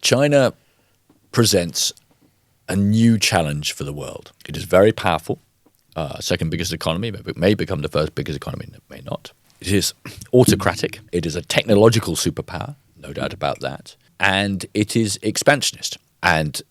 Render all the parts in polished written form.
China presents a new challenge for the world. It is very powerful, second biggest economy, may become the first biggest economy, it may not. It is autocratic. It is a technological superpower, no doubt about that. And it is expansionist. And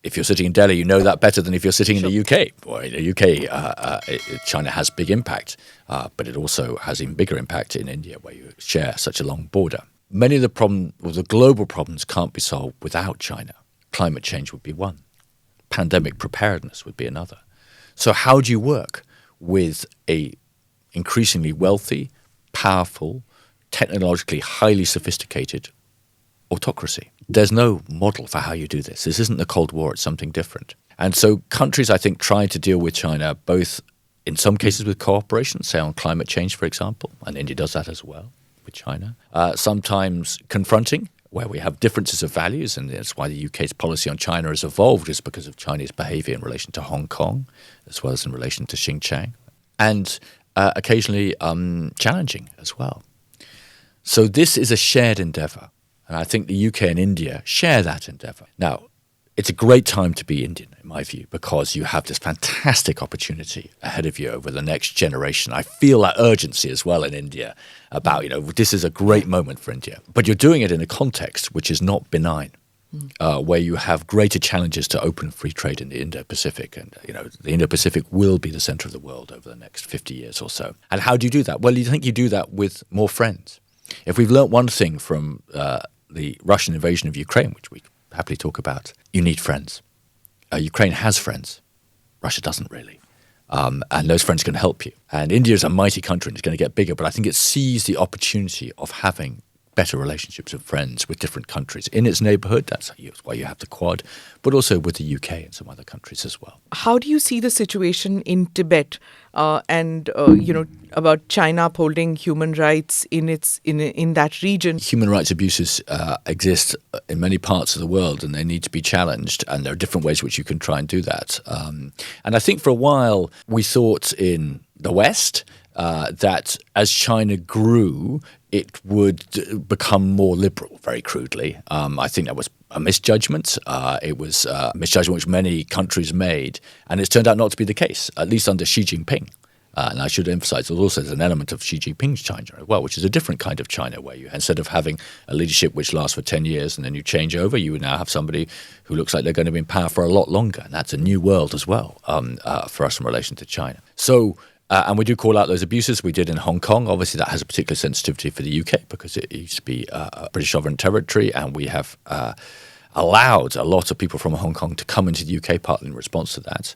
if you're sitting in Delhi, you know that better than if you're sitting in the UK. Well, in the UK, China has big impact, but it also has even bigger impact in India, where you share such a long border. Many of the global problems can't be solved without China. Climate change would be one. Pandemic preparedness would be another. So how do you work with a increasingly wealthy, powerful, technologically highly sophisticated autocracy? There's no model for how you do this. This isn't the Cold War, it's something different. And so countries, I think, try to deal with China both in some cases with cooperation, say on climate change, for example, and India does that as well with China. Sometimes confronting, where we have differences of values, and that's why the UK's policy on China has evolved, is because of Chinese behaviour in relation to Hong Kong, as well as in relation to Xinjiang, and occasionally challenging as well. So this is a shared endeavour, and I think the UK and India share that endeavour. Now, it's a great time to be Indian, in my view, because you have this fantastic opportunity ahead of you over the next generation. I feel that urgency as well in India about, this is a great moment for India. But you're doing it in a context which is not benign, where you have greater challenges to open free trade in the Indo-Pacific. And, the Indo-Pacific will be the centre of the world over the next 50 years or so. And how do you do that? Well, you think you do that with more friends. If we've learnt one thing from the Russian invasion of Ukraine, which we happily talk about, you need friends. Ukraine has friends. Russia doesn't really. And those friends can help you. And India is a mighty country and it's going to get bigger, but I think it sees the opportunity of having better relationships with friends with different countries in its neighbourhood. That's why you have the Quad, but also with the UK and some other countries as well. How do you see the situation in Tibet and about China upholding human rights in that region? Human rights abuses exist in many parts of the world, and they need to be challenged. And there are different ways which you can try and do that. And I think for a while we thought in the West that as China grew, it would become more liberal, very crudely. I think that was a misjudgment. It was a misjudgment which many countries made, and it's turned out not to be the case, at least under Xi Jinping. And I should emphasize there's also an element of Xi Jinping's China as well, which is a different kind of China, where you, instead of having a leadership which lasts for 10 years and then you change over, you now have somebody who looks like they're going to be in power for a lot longer. And that's a new world as well for us in relation to China. So, and we do call out those abuses. We did in Hong Kong. Obviously, that has a particular sensitivity for the UK because it used to be a British sovereign territory, and we have allowed a lot of people from Hong Kong to come into the UK, partly in response to that.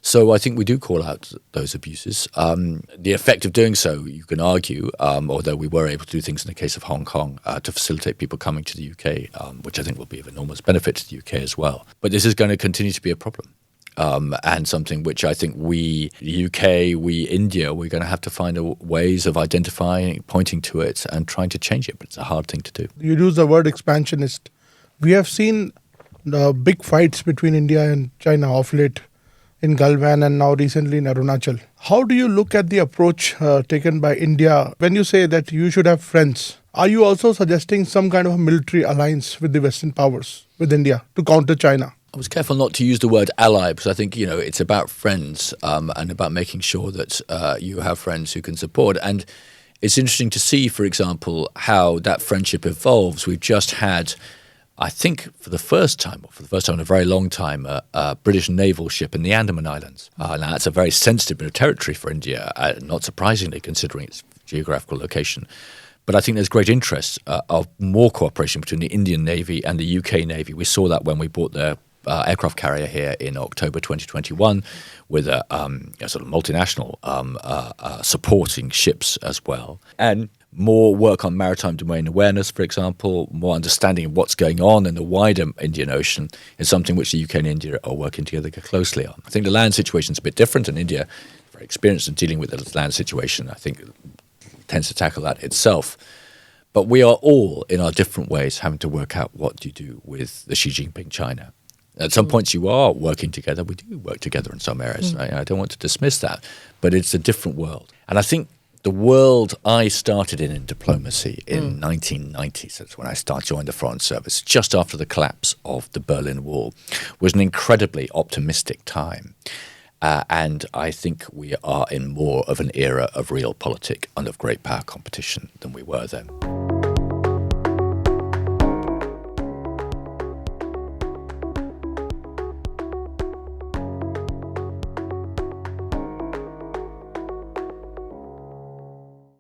So I think we do call out those abuses. The effect of doing so, you can argue, although we were able to do things in the case of Hong Kong to facilitate people coming to the UK, which I think will be of enormous benefit to the UK as well. But this is going to continue to be a problem. And something which I think we, the UK, we, India, we're going to have to find ways of identifying, pointing to it and trying to change it. But it's a hard thing to do. You use the word expansionist. We have seen the big fights between India and China of late in Galwan and now recently in Arunachal. How do you look at the approach taken by India when you say that you should have friends? Are you also suggesting some kind of a military alliance with the Western powers, with India, to counter China? I was careful not to use the word ally because I think, it's about friends and about making sure that you have friends who can support. And it's interesting to see, for example, how that friendship evolves. We've just had, I think for the first time in a very long time, a British naval ship in the Andaman Islands. Now, that's a very sensitive bit of territory for India, not surprisingly considering its geographical location. But I think there's great interest of more cooperation between the Indian Navy and the UK Navy. We saw that when we bought their aircraft carrier here in October 2021 with a sort of multinational supporting ships as well. And more work on maritime domain awareness, for example, more understanding of what's going on in the wider Indian Ocean is something which the UK and India are working together closely on. I think the land situation is a bit different, and India, very experienced in dealing with the land situation, I think tends to tackle that itself. But we are all, in our different ways, having to work out what do you do with the Xi Jinping China. At some points you are working together. We do work together in some areas. I don't want to dismiss that. But it's a different world. And I think the world I started in diplomacy in 1990, so that's when I joined the Foreign Service, just after the collapse of the Berlin Wall, was an incredibly optimistic time. And I think we are in more of an era of realpolitik and of great power competition than we were then.